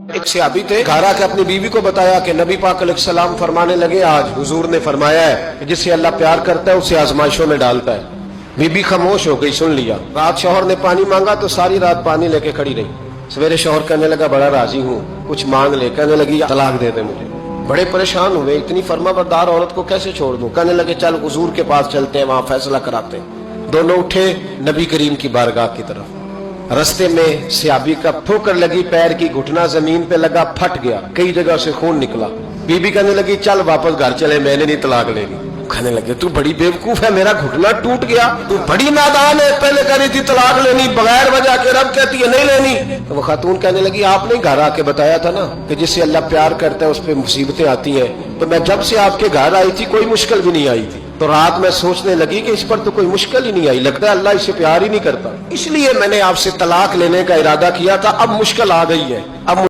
एक सहाबी थे, घर आके अपनी बीवी को बताया कि नबी पाक अलैहिस्सलाम फरमाने लगे, आज हुजूर ने फरमाया है कि जिससे अल्लाह प्यार करता है उसे आजमाइशों में डालता है। बीबी खामोश हो गई, सुन लिया। रात शौहर ने पानी मांगा तो सारी रात पानी लेके खड़ी रही। सवेरे शौहर कहने लगा, बड़ा राजी हूँ, कुछ मांग ले। कहने लगी, तलाक दे दे मुझे। बड़े परेशान हुए, इतनी फर्माबरदार औरत को कैसे छोड़ दूं। कहने लगे, चल हुजूर के पास चलते हैं, वहां फैसला कराते हैं। दोनों उठे नबी करीम की बारगाह की तरफ। रस्ते में सहाबी का ठोकर लगी, पैर की घुटना जमीन पे लगा, फट गया, कई जगह से खून निकला। बीबी कहने लगी, चल वापस घर चले, मैंने नहीं तलाक लेनी। कहने लगे, तू बड़ी बेवकूफ है, मेरा घुटना टूट गया, तू बड़ी नादान है, पहले कह रही थी तलाक लेनी बगैर वजह के, रब कहती है नहीं लेनी। तो वो खातून कहने लगी, आपने घर आके बताया था ना कि जिससे अल्लाह प्यार करता है उस पर मुसीबतें आती है, तो मैं जब से आपके घर आई थी कोई मुश्किल भी नहीं आई थी। तो रात में सोचने लगी कि इस पर तो कोई मुश्किल ही नहीं आई, लगता है अल्लाह इसे प्यार ही नहीं करता, इसलिए मैंने आपसे तलाक लेने का इरादा किया था। अब मुश्किल आ गई है, अब